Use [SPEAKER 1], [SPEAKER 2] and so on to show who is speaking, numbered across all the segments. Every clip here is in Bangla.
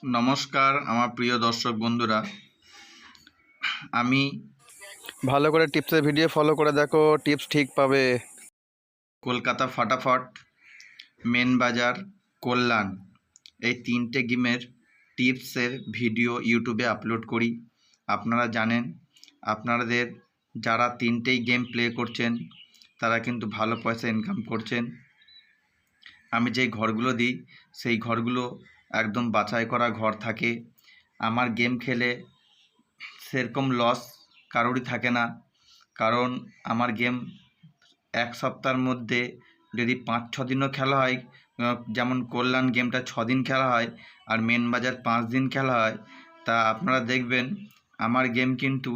[SPEAKER 1] নমস্কার আমার প্রিয় দর্শক বন্ধুরা। আমি
[SPEAKER 2] ভালো করে টিপসের ভিডিও ফলো করে দেখো, টিপস ঠিক পাবে।
[SPEAKER 1] কলকাতা ফাটাফট, মেন বাজার, কল্যাণ এই তিনটে গেমের টিপসের ভিডিও ইউটিউবে আপলোড করি। আপনারা জানেন, আপনাদের যারা তিনটেই গেম প্লে করছেন তারা কিন্তু ভালো পয়সা ইনকাম করছেন। আমি যেই ঘরগুলো দিই সেই ঘরগুলো একদম বাছাই করা ঘর থাকে। আমার গেম খেলে সেরকম লস কারোরই থাকে না, কারণ আমার গেম এক সপ্তাহের মধ্যে যদি 5-6 দিনও খেলা হয়, যেমন কল্যাণ গেমটা 6 দিন খেলা হয় আর মেন বাজার 5 দিন খেলা হয়, তা আপনারা দেখবেন আমার গেম কিন্তু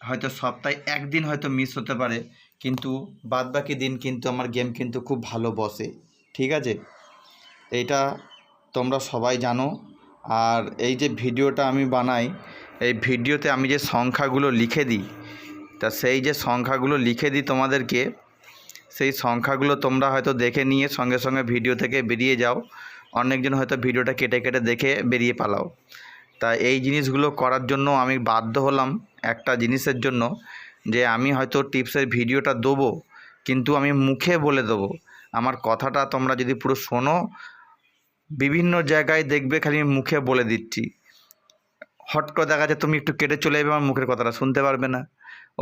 [SPEAKER 1] হয়তো সপ্তাহে একদিন হয়তো মিস হতে পারে, কিন্তু বাদবাকি দিন কিন্তু আমার গেম কিন্তু খুব ভালো বসে। ঠিক আছে, এইটা তোমরা সবাই জানো। আর এই যে ভিডিওটা আমি বানাই, এই ভিডিওতে আমি যে সংখ্যাগুলো লিখে দিই, তা সেই যে সংখ্যাগুলো লিখে দিই তোমাদেরকে, সেই সংখ্যাগুলো তোমরা হয়তো দেখে নিয়ে সঙ্গে সঙ্গে ভিডিও থেকে বেরিয়ে যাও। অনেকজন হয়তো ভিডিওটা কেটে কেটে দেখে বেরিয়ে পালাও। তা এই জিনিসগুলো করার জন্য আমি বাধ্য হলাম একটা জিনিসের জন্য, যে আমি হয়তো টিপসের ভিডিওটা দেবো, কিন্তু আমি মুখে বলে দেবো। আমার কথাটা তোমরা যদি পুরো শোনো, বিভিন্ন জায়গায় দেখবে খালি মুখে বলে দিচ্ছি। হট করে দেখা যায় তুমি একটু কেটে চলে যাবে, আমার মুখের কথাটা শুনতে পারবে না।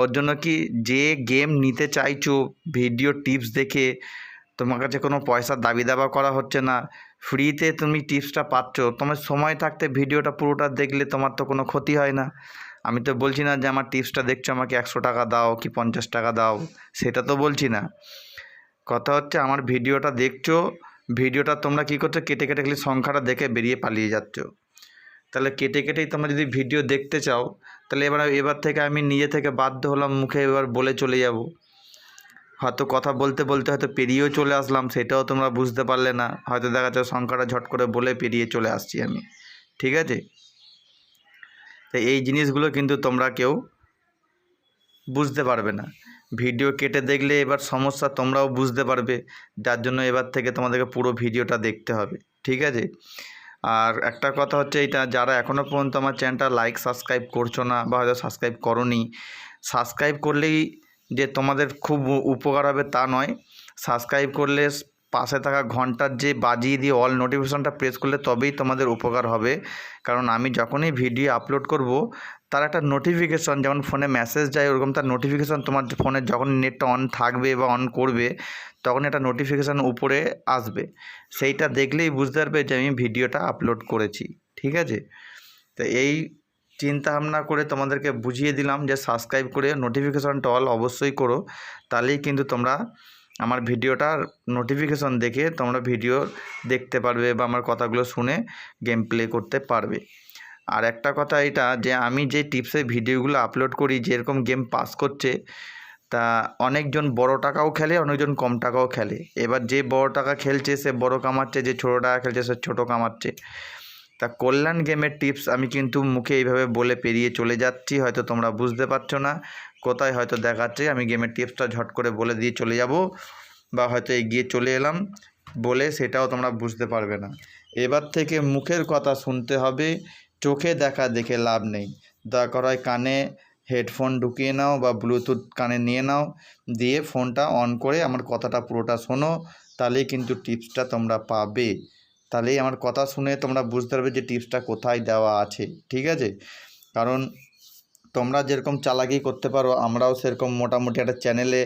[SPEAKER 1] ওর জন্য কি, যে গেম নিতে চাইছো ভিডিও টিপস দেখে, তোমার কাছে কোনো পয়সার দাবি দাবা করা হচ্ছে না, ফ্রিতে তুমি টিপসটা পাচ্ছ, তোমার সময় থাকতে ভিডিওটা পুরোটা দেখলে তোমার তো কোনো ক্ষতি হয় না। আমি তো বলছি না যে আমার টিপসটা দেখছো আমাকে 100 টাকা দাও কি 50 টাকা দাও, সেটা তো বলছি না। কথা হচ্ছে আমার ভিডিওটা দেখছো, ভিডিওটা তোমরা কী করছো, কেটে কেটে খালি সংখ্যাটা দেখে বেরিয়ে পালিয়ে যাচ্ছ। তাহলে কেটে কেটেই তোমরা যদি ভিডিও দেখতে চাও, তাহলে এবার থেকে আমি নিজে থেকে বাধ্য হলাম মুখে এবার বলে চলে যাব। হয়তো কথা বলতে বলতে হয়তো পেরিয়েও চলে আসলাম, সেটাও তোমরা বুঝতে পারলে না, হয়তো দেখা যাচ্ছে সংখ্যাটা ঝট করে বলে পেরিয়ে চলে আসছি আমি। ঠিক আছে, তো এই জিনিসগুলো কিন্তু তোমরা কেউ বুঝতে পারবে না। ভিডিও কেটে দেখলে এবার সমস্যা তোমরাও বুঝতে পারবে, যার জন্য এবার থেকে তোমাদেরকে পুরো ভিডিওটা দেখতে হবে। ঠিক আছে, আর একটা কথা হচ্ছে এইটা, যারা এখনও পর্যন্ত আমার চ্যানেলটা লাইক সাবস্ক্রাইব করছো না, বা হয়তো সাবস্ক্রাইব করোনি, সাবস্ক্রাইব করলেই যে তোমাদের খুব উপকার হবে তা নয়। সাবস্ক্রাইব করলে পাশে থাকা ঘন্টার যে বাজিয়ে দিয়ে অল নোটিফিকেশনটা প্রেস করলে তবেই তোমাদের উপকার হবে। কারণ আমি যখনই ভিডিও আপলোড করব, তার একটা নোটিফিকেশন, যেমন ফোনে মেসেজ যায় ওরকম তার নোটিফিকেশন তোমার ফোনে যখন নেটটা অন থাকবে বা অন করবে, তখন একটা নোটিফিকেশান উপরে আসবে। সেইটা দেখলেই বুঝতে পারবে যে আমি ভিডিওটা আপলোড করেছি। ঠিক আছে, তো এই চিন্তা ভাবনা করে তোমাদেরকে বুঝিয়ে দিলাম যে সাবস্ক্রাইব করে নোটিফিকেশানটা অল অবশ্যই করো, তাহলেই কিন্তু তোমরা আমার ভিডিওটার নোটিফিকেশন দেখে তোমরা ভিডিও দেখতে পারবে বা আমার কথাগুলো শুনে গেম প্লে করতে পারবে। আর একটা কথা এটা, যে আমি যে টিপসের ভিডিওগুলো আপলোড করি, যেরকম গেম পাস করছে, তা অনেকজন বড় টাকাও খেলে, অনেকজন কম টাকাও খেলে। এবার যে বড় টাকা খেলছে সে বড় কামাচ্ছে, যে ছোটো টাকা খেলছে সে ছোটো কামাচ্ছে। তা কল্যাণ গেমের টিপস আমি কিন্তু মুখে এইভাবে বলে পেরিয়ে চলে যাচ্ছি, হয়তো তোমরা বুঝতে পারছো না কোথায় হয়তো দেখাচ্ছে আমি গেমের টিপসটা ঝট করে বলে দিয়ে চলে যাব, বা হয়তো এগিয়ে চলে এলাম বলে, সেটাও তোমরা বুঝতে পারবে না। এবার থেকে মুখের কথা শুনতে হবে, চোখে দেখা দেখে লাভ নেই। দরকার হয় কানে হেডফোন ঢুকিয়ে নাও বা ব্লুটুথ কানে নিয়ে নাও, দিয়ে ফোনটা অন করে আমার কথাটা পুরোটা শোনো, তাহলেই কিন্তু টিপসটা তোমরা পাবে। তাহলেই আমার কথা শুনে তোমরা বুঝতে পারবে যে টিপসটা কোথায় দেওয়া আছে। ঠিক আছে, কারণ তোমরা যেরকম চালাকি করতে পারো, আমরাও সেরকম মোটামুটি একটা চ্যানেলে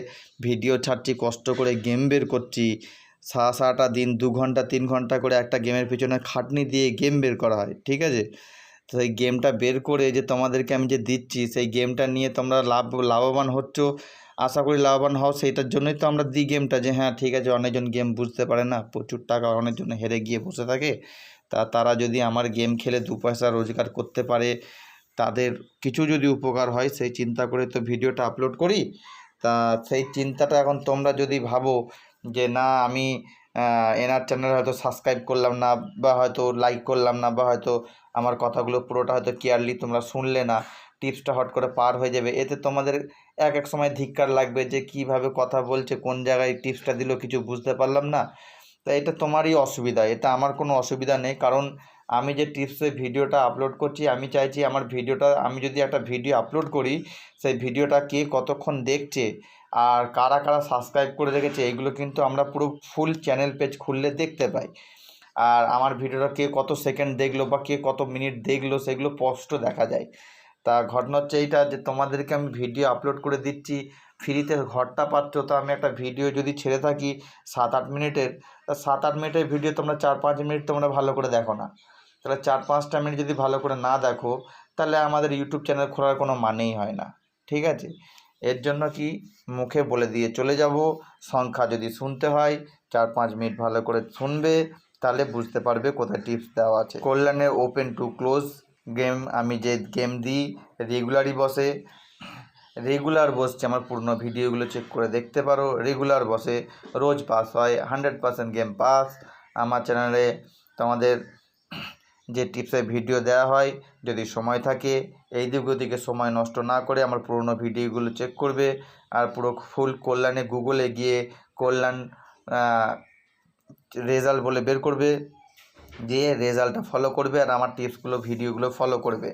[SPEAKER 1] ভিডিও ছাড়ছি, কষ্ট করে গেম বের করছি। সারাটা দিন 2 ঘন্টা 3 ঘন্টা করে একটা গেমের পিছনে খাটনি দিয়ে গেম বের করা হয়। ঠিক আছে, তো সেই গেমটা বের করে যে তোমাদেরকে আমি যে দিচ্ছি, সেই গেমটা নিয়ে তোমরা লাভবান হচ্ছ, আশা করি লাভবান হও। সেইটার জন্যই তো আমরা দিই গেমটা, যে হ্যাঁ ঠিক আছে, অনেকজন গেম বুঝতে পারে না, প্রচুর টাকা অনেকজন হেরে গিয়ে বসে থাকে, তারা যদি আমার গেম খেলে 2 পয়সা রোজগার করতে পারে, তাদের কিছু যদি উপকার হয়, সেই চিন্তা করে তো ভিডিওটা আপলোড করি। তা সেই চিন্তাটা এখন তোমরা যদি ভাবো যে না, আমি এনার চ্যানেল হয়তো সাবস্ক্রাইব করলাম না, বা হয়তো লাইক করলাম না, বা হয়তো আমার কথাগুলো পুরোটা হয়তো কেয়ারলি তোমরা শুনলে না, টিপসটা হট করে পার হয়ে যাবে, এতে তোমাদের এক সময় ধিক্কার লাগবে যে কিভাবে কথা বলছে, কোন জায়গায় টিপসটা দিল কিছু বুঝতে পারলাম না। তা এটা তোমারই অসুবিধা, এটা আমার কোনো অসুবিধা নেই। কারণ আমি যে টিপসের ভিডিওটা আপলোড করছি, আমি চাইছি আমার ভিডিওটা, আমি যদি একটা ভিডিও আপলোড করি, সেই ভিডিওটা কে কতক্ষণ দেখছে আর কারা কারা সাবস্ক্রাইব করে রেখেছে, এগুলো কিন্তু আমরা পুরো ফুল চ্যানেল পেজ খুললে দেখতে পাই। আর আমার ভিডিওটা কে কত সেকেন্ড দেখলো বা কে কত মিনিট দেখলো সেগুলো স্পষ্ট দেখা যায়। তা ঘটনা হচ্ছে এইটা, যে তোমাদেরকে আমি ভিডিও আপলোড করে দিচ্ছি, ফ্রিতে ঘরটা পাচ্ছ। তো আমি একটা ভিডিও যদি ছেড়ে থাকি 7-8 মিনিটের, তা 7-8 মিনিটের ভিডিও তোমরা 4-5 মিনিট তোমরা ভালো করে দেখো না। তাহলে 4-5টা মিনিট যদি ভালো করে না দেখো, তাহলে আমাদের ইউটিউব চ্যানেল খোলার কোনো মানেই হয় না। ঠিক আছে, এর জন্য কি মুখে বলে দিয়ে চলে যাব, সংখ্যা যদি শুনতে হয় 4-5 মিনিট ভালো করে শুনবে, তাহলে বুঝতে পারবে কোথায় টিপস দেওয়া আছে। কল্যাণের ওপেন টু ক্লোজ গেম, আমি যে গেম দিই রেগুলারই বসে, রেগুলার বসছে, আমার পুরনো ভিডিওগুলো চেক করে দেখতে পারো, রেগুলার বসে, রোজ পাস হয়, 100% গেম পাস। আমার চ্যানেলে তোমাদের যে টিপসের ভিডিও দেওয়া হয়, যদি সময় থাকে এই দিক ওদিকে সময় নষ্ট না করে আমার পুরনো ভিডিওগুলো চেক করবে, আর পুরো ফুল কল্যাণে গুগলে গিয়ে কল্যাণ রেজাল্ট বলে বের করবে, দিয়ে রেজাল্টটা ফলো করবে আর আমার টিপসগুলো ভিডিওগুলো ফলো করবে।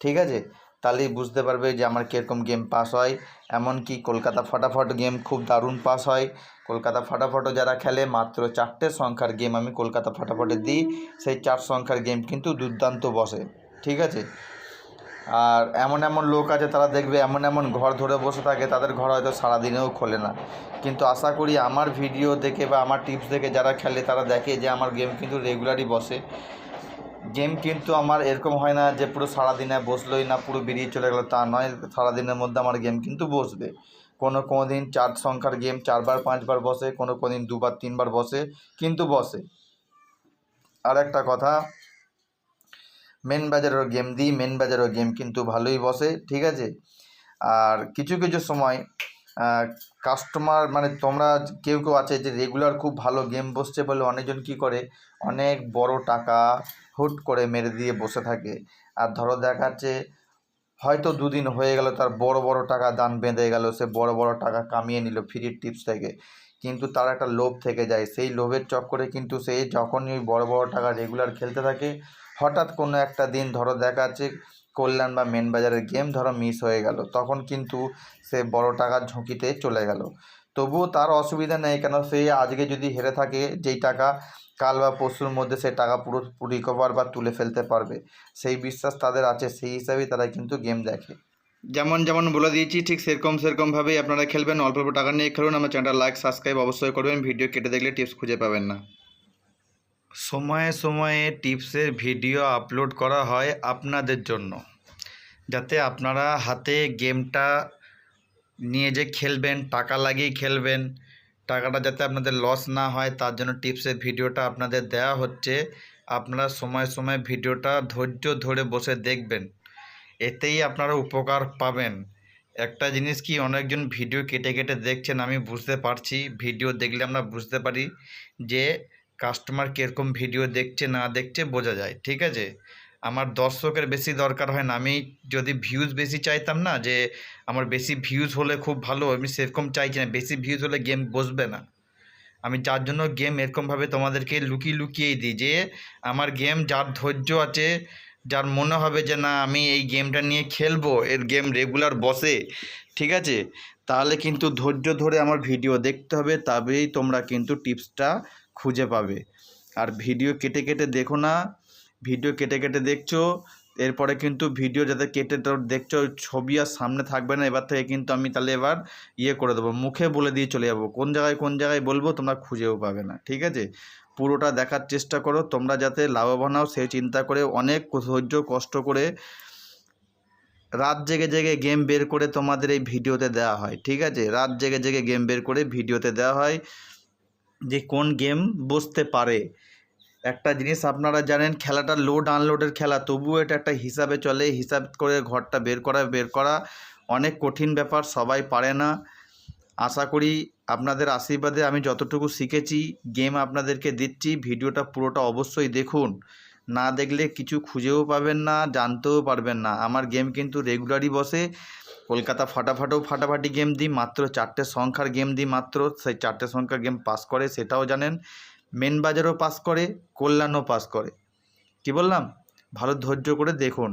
[SPEAKER 1] ঠিক আছে, তাহলেই বুঝতে পারবে যে আমার কীরকম গেম পাস হয়। এমনকি কলকাতা ফটাফট গেম খুব দারুণ পাস হয়। কলকাতা ফটাফটও যারা খেলে, মাত্র 4টে সংখ্যার গেম আমি কলকাতা ফটাফটে দিই, সেই 4 সংখ্যার গেম কিন্তু দুর্দান্ত বসে। ঠিক আছে, আর এমন এমন লোক আছে তারা দেখবে এমন এমন ঘর ধরে বসে থাকে, তাদের ঘর হয়তো সারাদিনেও খোলে না, কিন্তু আশা করি আমার ভিডিও দেখে বা আমার টিপস দেখে যারা খেলে তারা দেখে যে আমার গেম কিন্তু রেগুলারই বসে। গেম কিন্তু আমার এরকম হয় না যে পুরো সারাদিনে বসলোই না, পুরো বেরিয়ে চলে গেলো, তা নয়। সারাদিনের মধ্যে আমার গেম কিন্তু বসবে। কোনো দিন 4 সংখ্যার গেম 4বার 5বার বসে, কোনো দিন 2বার 3বার বসে, কিন্তু বসে। আর একটা কথা, মেন বাজারের গেম দিই, মেন বাজারের গেম কিন্তু ভালোই বসে। ঠিক আছে, আর কিছু কিছু সময় কাস্টমার, মানে তোমরা কেউ কেউ আছে যে রেগুলার খুব ভালো গেম বসছে বলে অনেকজন কী করে, অনেক বড় টাকা হুট করে মেরে দিয়ে বসে থাকে। আর ধরো দেখাচ্ছে হয়তো 2 দিন হয়ে গেল, তার বড় বড় টাকা দান বেঁধে গেল, সে বড় বড় টাকা কামিয়ে নিল ফ্রি টিপস থেকে, কিন্তু তার একটা লোভ থেকে যায়। সেই লোভের চক্করে কিন্তু সে যখনই ওই বড় বড় টাকা রেগুলার খেলতে থাকে, হঠাৎ কোনো একটা দিন ধরো দেখাচ্ছে কল্যাণ বা মেন বাজারের গেম ধরো মিস হয়ে গেল, তখন কিন্তু সে বড় টাকার ঝুঁকিতে চলে গেল। তবুও তার অসুবিধা নেই, কেন সে আজকে যদি হেরে থাকে যেই টাকা, কাল বা পরশুর মধ্যে সে টাকা পুরো রিকভার বা তুলে ফেলতে পারবে, সেই বিশ্বাস তাদের আছে, সেই হিসাবেই তারা কিন্তু গেম দেখে। যেমন যেমন বলে দিয়েছি ঠিক সেরকমভাবেই আপনারা খেলবেন, অল্প অল্প টাকা নিয়ে খেলুন। আমার চ্যানেলটা লাইক সাবস্ক্রাইব অবশ্যই করবেন, ভিডিও কেটে দেখলে টিপস খুঁজে পাবেন না। সময়ে সময়ে টিপসের ভিডিও আপলোড করা হয় আপনাদের জন্য, যাতে আপনারা হাতে গেমটা নিয়ে যে খেলবেন, টাকা লাগিয়ে খেলবেন, টাকাটা যাতে আপনাদের লস না হয়, তার জন্য টিপসের ভিডিওটা আপনাদের দেওয়া হচ্ছে। আপনারা সময় সময় ভিডিওটা ধৈর্য ধরে বসে দেখবেন, এতেই আপনারা উপকার পাবেন। একটা জিনিস কি, অনেকজন ভিডিও কেটে কেটে দেখছেন, আমি বুঝতে পারছি, ভিডিও দেখলে আমরা বুঝতে পারি যে কাস্টমার কীরকম ভিডিও দেখছে না দেখছে বোঝা যায়। ঠিক আছে, আমার দর্শকের বেশি দরকার হয় না। আমি যদি ভিউজ বেশি চাইতাম না, যে আমার বেশি ভিউজ হলে খুব ভালো, আমি সেরকম চাইছি না। বেশি ভিউজ হলে গেম বসবে না। আমি যার জন্য গেম এরকমভাবে তোমাদেরকে লুকিয়ে লুকিয়েই দিই, যে আমার গেম যার ধৈর্য আছে, যার মনে হবে যে না আমি এই গেমটা নিয়ে খেলবো, এর গেম রেগুলার বসে, ঠিক আছে, তাহলে কিন্তু ধৈর্য ধরে আমার ভিডিও দেখতে হবে, তবেই তোমরা কিন্তু টিপসটা খুঁজে পাবে। আর ভিডিও কেটে কেটে দেখো না, ভিডিও কেটে কেটে দেখছো, এরপরে কিন্তু ভিডিও যাতে কেটে দেখছো ছবি আর সামনে থাকবে না, এবার থেকে কিন্তু আমি তাহলে এবার করে দেবো, মুখে বলে দিয়ে চলে যাবো কোন জায়গায় বলবো, তোমরা খুঁজেও পাবে না। ঠিক আছে, পুরোটা দেখার চেষ্টা করো, তোমরা যাতে লাভবান হও সেই চিন্তা করে, অনেক ধৈর্য কষ্ট করে রাত জেগে জেগে গেম বের করে তোমাদের এই ভিডিওতে দেওয়া হয়। ঠিক আছে, রাত জেগে জেগে গেম বের করে ভিডিওতে দেওয়া হয় যে কোন গেম বসতে পারে। একটা জিনিস আপনারা জানেন, খেলাটা লোড আনলোডের খেলা, তবুও এটা একটা হিসাবে চলে, হিসাব করে ঘরটা বের করা অনেক কঠিন ব্যাপার, সবাই পারে না। আশা করি আপনাদের আশীর্বাদে আমি যতটুকু শিখেছি গেম আপনাদেরকে দিচ্ছি, ভিডিওটা পুরোটা অবশ্যই দেখুন, না দেখলে কিছু খুঁজেও পাবেন না, জানতেও পারবেন না। আমার গেম কিন্তু রেগুলারই বসে, কলকাতা ফাটাফাটেও ফাটাফাটি গেম দিই, মাত্র 4টে সংখ্যার গেম দিই, মাত্র সেই 4টে সংখ্যার গেম পাস করে সেটাও জানেন, মেন বাজারও পাস করে, কল্যাণও পাস করে। কি বললাম, ভালো ধৈর্য করে দেখুন।